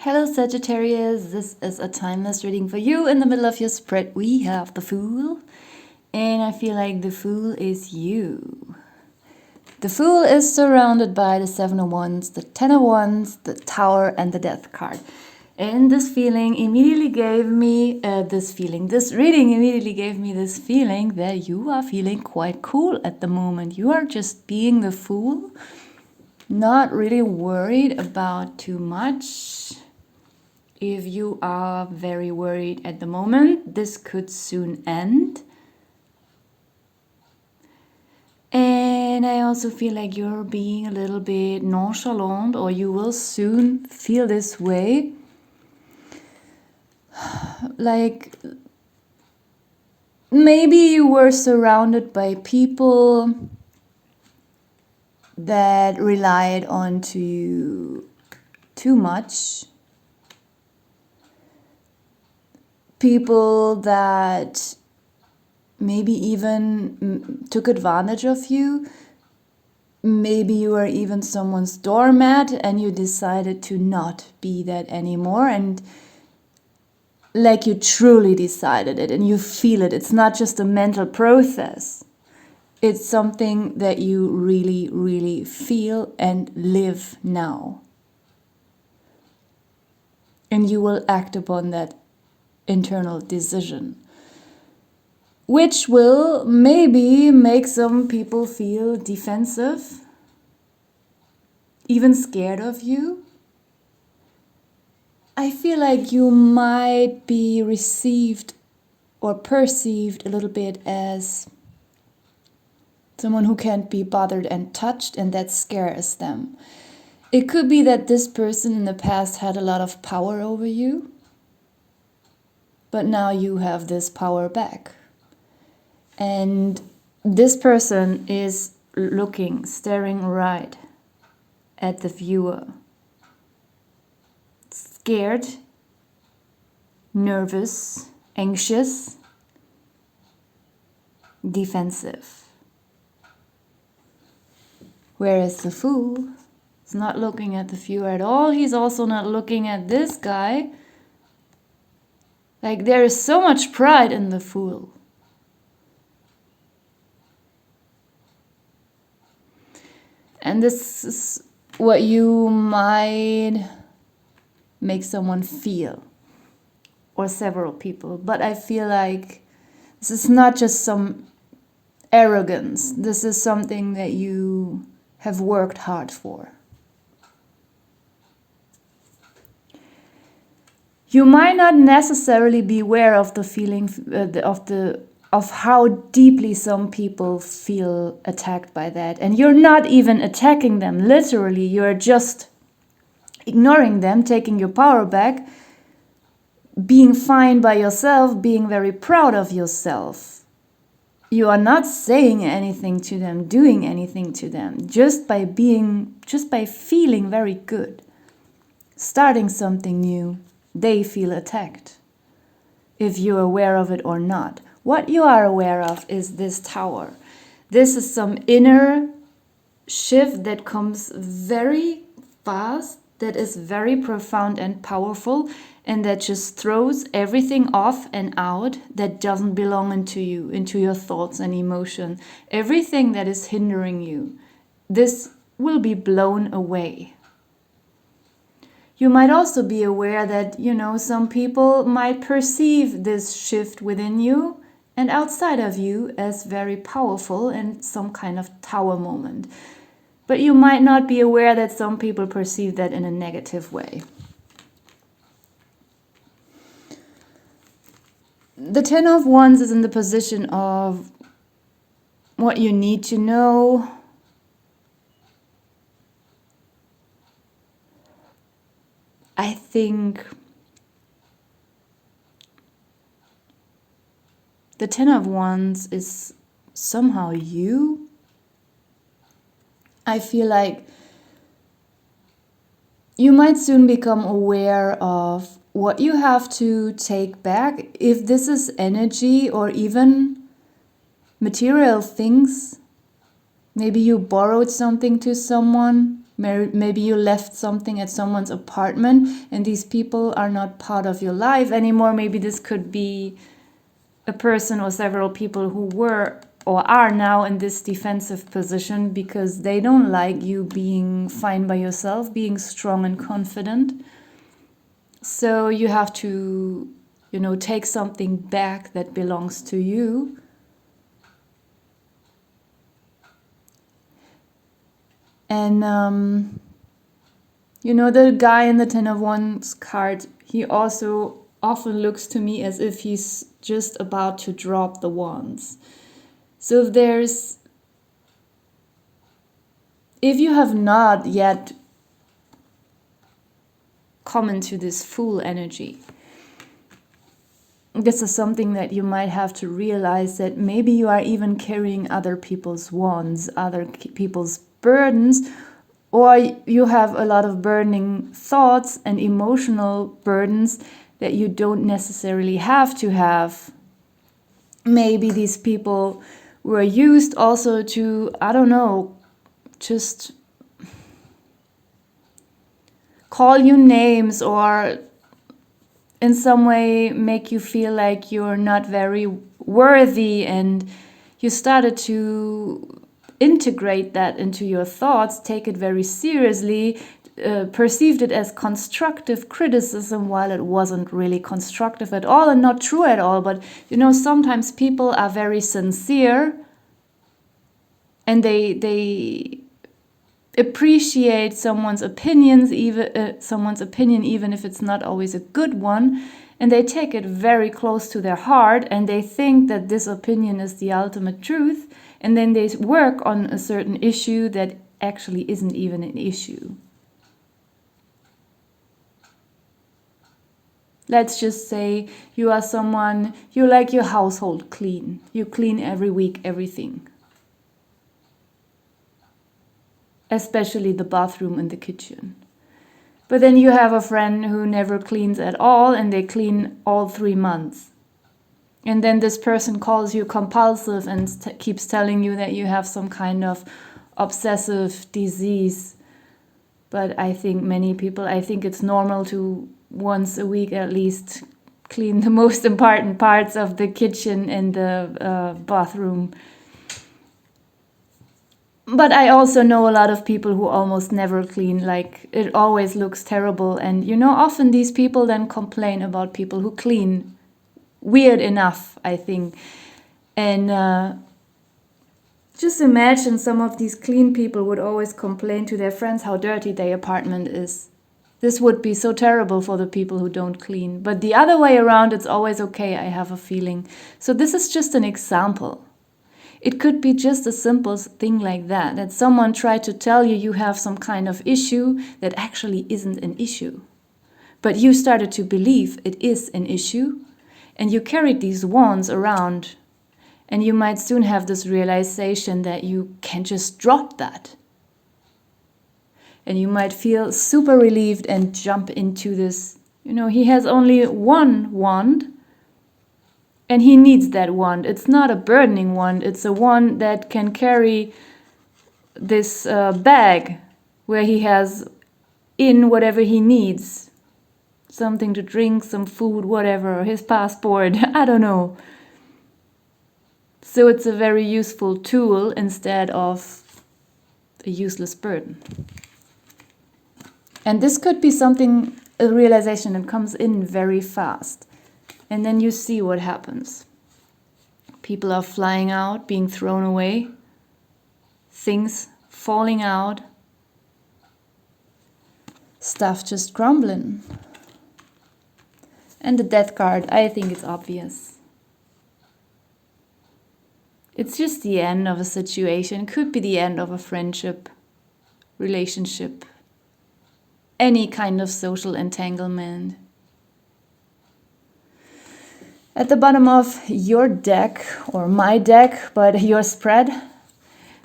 Hello Sagittarius, this is a timeless reading for you. In the middle of your spread we have the Fool, and I feel like the Fool is you. The Fool is surrounded by the Seven of Wands, the Ten of Wands, the Tower, and the Death card. And this feeling immediately gave me this reading immediately gave me this feeling that you are feeling quite cool at the moment. You are just being the Fool, not really worried about too much. If you are very worried at the moment, this could soon end. And I also feel like you're being a little bit nonchalant, or you will soon feel this way. Like maybe you were surrounded by people that relied on to you too much. People that maybe even took advantage of you. Maybe you are even someone's doormat and you decided to not be that anymore, and like you truly decided it and you feel it. It's not just a mental process. It's something that you really, really feel and live now. And you will act upon that internal decision, which will maybe make some people feel defensive, even scared of you. I feel like you might be received or perceived a little bit as someone who can't be bothered and touched, and that scares them. It could be that this person in the past had a lot of power over you, but now you have this power back. And this person is staring right at the viewer. Scared, nervous, anxious, defensive. Whereas the Fool is not looking at the viewer at all. He's also not looking at this guy. Like, there is so much pride in the Fool. And this is what you might make someone feel, or several people. But I feel like this is not just some arrogance. This is something that you have worked hard for. You might not necessarily be aware of the feeling of how deeply some people feel attacked by that. And you're not even attacking them, literally. You're just ignoring them, taking your power back, being fine by yourself, being very proud of yourself. You are not saying anything to them, doing anything to them, just by feeling very good, starting something new. They feel attacked, if you're aware of it or not. What you are aware of is this Tower. This is some inner shift that comes very fast, that is very profound and powerful, and that just throws everything off and out that doesn't belong into you, into your thoughts and emotion. Everything that is hindering you, this will be blown away. You might also be aware that, some people might perceive this shift within you and outside of you as very powerful and some kind of tower moment. But you might not be aware that some people perceive that in a negative way. The Ten of Wands is in the position of what you need to know. I think the Ten of Wands is somehow you. I feel like you might soon become aware of what you have to take back, if this is energy or even material things. Maybe you borrowed something to someone. Maybe you left something at someone's apartment and these people are not part of your life anymore. Maybe this could be a person or several people who were or are now in this defensive position because they don't like you being fine by yourself, being strong and confident. So you have to, take something back that belongs to you. And, the guy in the Ten of Wands card, he also often looks to me as if he's just about to drop the wands. So if you have not yet come into this full energy, this is something that you might have to realize, that maybe you are even carrying other people's wands, other people's burdens, or you have a lot of burning thoughts and emotional burdens that you don't necessarily have to have. Maybe these people were used also to, I don't know, just call you names or in some way make you feel like you're not very worthy, and you started to integrate that into your thoughts, take it very seriously, perceived it as constructive criticism while it wasn't really constructive at all and not true at all. But sometimes people are very sincere and they appreciate someone's opinions, even if it's not always a good one, and they take it very close to their heart and they think that this opinion is the ultimate truth, and then they work on a certain issue that actually isn't even an issue. Let's just say you are someone, you like your household clean. You clean every week everything. Especially the bathroom and the kitchen. But then you have a friend who never cleans at all and they clean all 3 months. And then this person calls you compulsive and keeps telling you that you have some kind of obsessive disease. But I think it's normal to once a week at least clean the most important parts of the kitchen and the bathroom. But I also know a lot of people who almost never clean, like it always looks terrible. And often these people then complain about people who clean. Weird enough, I think. And just imagine some of these clean people would always complain to their friends how dirty their apartment is. This would be so terrible for the people who don't clean. But the other way around, it's always okay, I have a feeling. So this is just an example. It could be just a simple thing like that someone tried to tell you you have some kind of issue that actually isn't an issue. But you started to believe it is an issue, and you carried these wands around, and you might soon have this realization that you can just drop that. And you might feel super relieved and jump into this. He has only one wand, and he needs that wand. It's not a burdening wand. It's a wand that can carry this bag where he has in whatever he needs. Something to drink, some food, whatever, his passport, I don't know. So it's a very useful tool instead of a useless burden. And this could be a realization that comes in very fast. And then you see what happens. People are flying out, being thrown away, things falling out, stuff just crumbling. And the Death card, I think it's obvious. It's just the end of a situation. It could be the end of a friendship, relationship, any kind of social entanglement. At the bottom of your deck, or my deck, but your spread,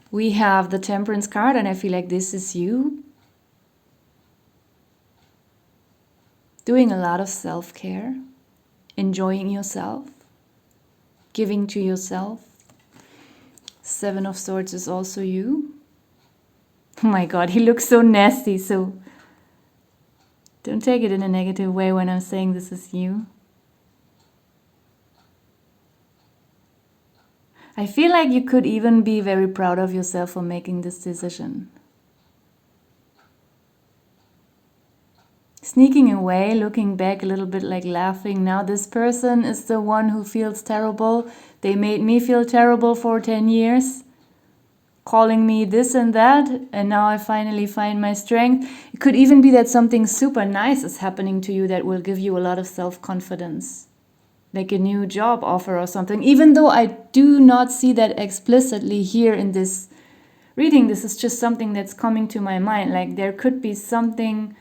we have the Temperance card, and I feel like this is you. Doing a lot of self-care, enjoying yourself, giving to yourself. 7 of Swords is also you. Oh my God, he looks so nasty, so don't take it in a negative way when I'm saying this is you. I feel like you could even be very proud of yourself for making this decision. Sneaking away, looking back a little bit like laughing. Now this person is the one who feels terrible. They made me feel terrible for 10 years, calling me this and that, and now I finally find my strength. It could even be that something super nice is happening to you that will give you a lot of self-confidence. Like a new job offer or something. Even though I do not see that explicitly here in this reading, this is just something that's coming to my mind. Like there could be something,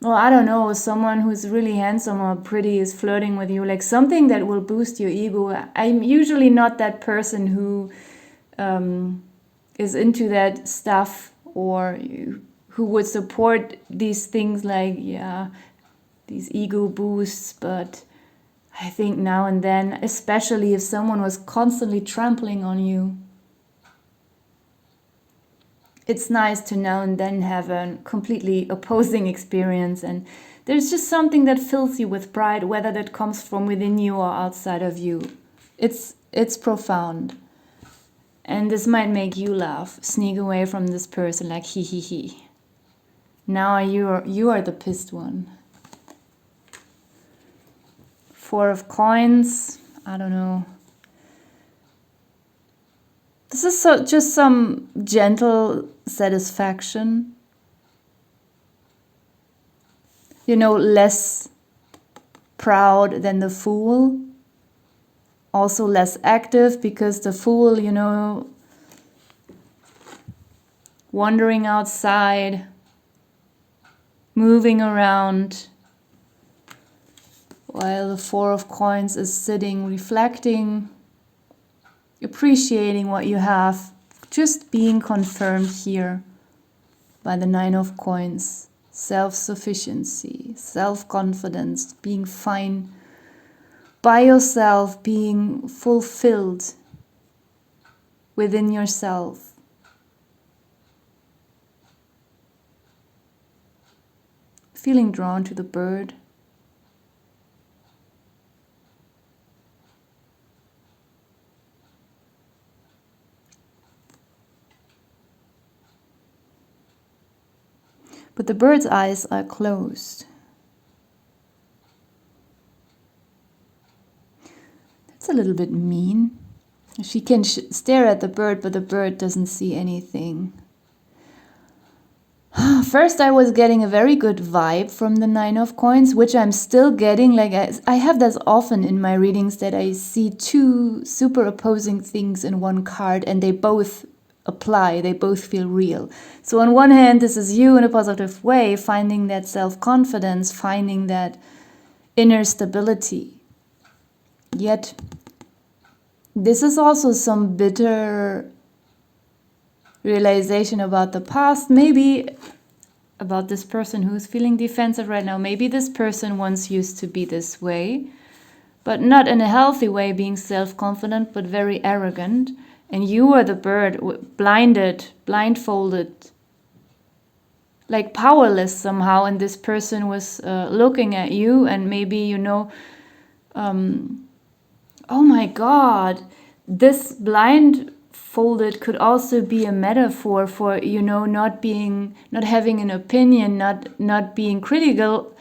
well, I don't know, someone who's really handsome or pretty is flirting with you, like something that will boost your ego. I'm usually not that person who is into that stuff or who would support these things like, yeah, these ego boosts, but I think now and then, especially if someone was constantly trampling on you, it's nice to now and then have a completely opposing experience, and there's just something that fills you with pride, whether that comes from within you or outside of you. It's profound. And this might make you laugh, sneak away from this person like he he he. Now you are the pissed one. Four of Coins, I don't know. This is just some gentle satisfaction. You know, less proud than the Fool. Also less active, because the Fool, you know, wandering outside, moving around, while the Four of Coins is sitting, reflecting, appreciating what you have, just being confirmed here by the Nine of Coins. Self-sufficiency, self-confidence, being fine by yourself, being fulfilled within yourself. Feeling drawn to the bird. But the bird's eyes are closed. That's a little bit mean. She can stare at the bird, but the bird doesn't see anything. First, I was getting a very good vibe from the Nine of Coins, which I'm still getting. Like I have this often in my readings, that I see two super opposing things in one card, and they both apply, they both feel real. So on one hand, this is you in a positive way, finding that self-confidence, finding that inner stability. Yet, this is also some bitter realization about the past, maybe about this person who's feeling defensive right now. Maybe this person once used to be this way, but not in a healthy way, being self-confident, but very arrogant. And you were the bird, blindfolded, like powerless somehow. And this person was looking at you, and maybe, you know, oh my God, this blindfolded could also be a metaphor for, you know, not having an opinion, not being critical.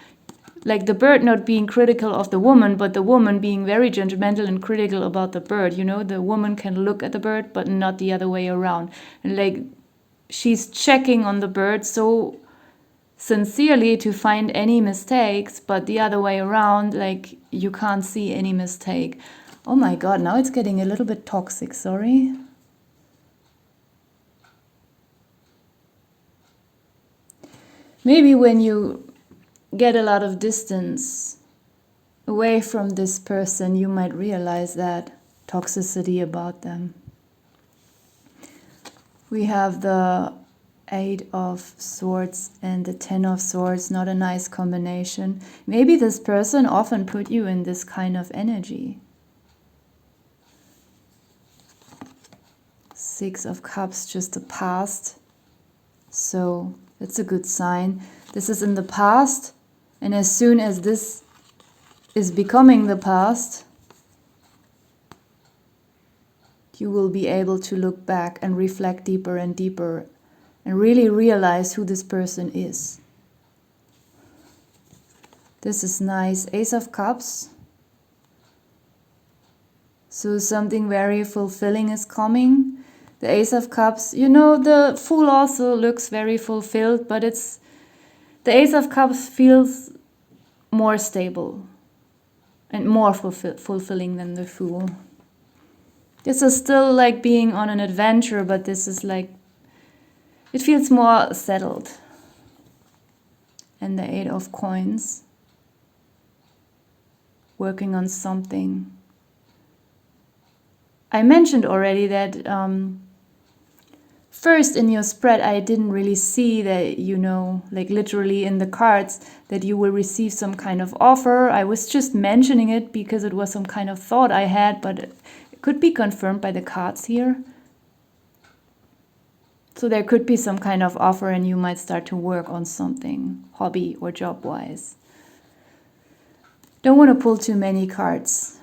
Like the bird not being critical of the woman, but the woman being very judgmental and critical about the bird. You know, the woman can look at the bird, but not the other way around. And like she's checking on the bird so sincerely to find any mistakes, but the other way around, like you can't see any mistake. Oh my God, now it's getting a little bit toxic, sorry. Maybe when you get a lot of distance away from this person, you might realize that toxicity about them. We have the 8 of Swords and the 10 of Swords, not a nice combination. Maybe this person often put you in this kind of energy. 6 of Cups, just the past. So it's a good sign. This is in the past, and as soon as this is becoming the past, you will be able to look back and reflect deeper and deeper and really realize who this person is. This is nice. Ace of Cups. So something very fulfilling is coming. The Ace of Cups, you know, the Fool also looks very fulfilled, but the Ace of Cups feels more stable and more fulfilling than the Fool. This is still like being on an adventure, but this is like, it feels more settled. And the Eight of Coins. Working on something. I mentioned already that first in your spread I didn't really see that, you know, like literally in the cards, that you will receive some kind of offer. I was just mentioning it because it was some kind of thought I had, but it could be confirmed by the cards here. So there could be some kind of offer and you might start to work on something, hobby or job-wise. Don't want to pull too many cards.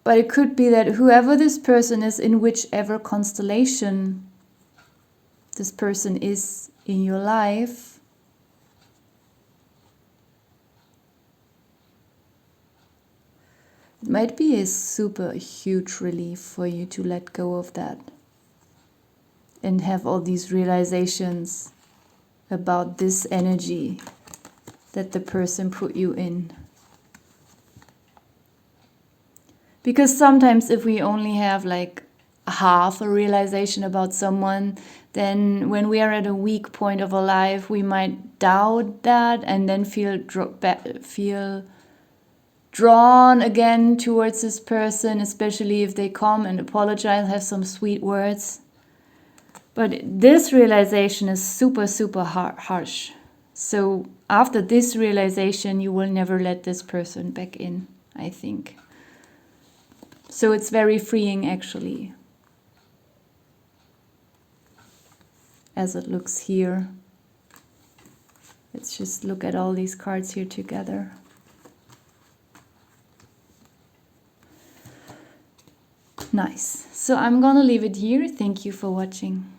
But it could be that whoever this person is, in whichever constellation this person is in your life, it might be a super huge relief for you to let go of that and have all these realizations about this energy that the person put you in. Because sometimes if we only have like half a realization about someone, then when we are at a weak point of our life, we might doubt that and then feel drawn again towards this person, especially if they come and apologize, have some sweet words. But this realization is super, super harsh. So after this realization, you will never let this person back in, I think. So it's very freeing, actually, as it looks here. Let's just look at all these cards here together. Nice. So I'm gonna leave it here. Thank you for watching.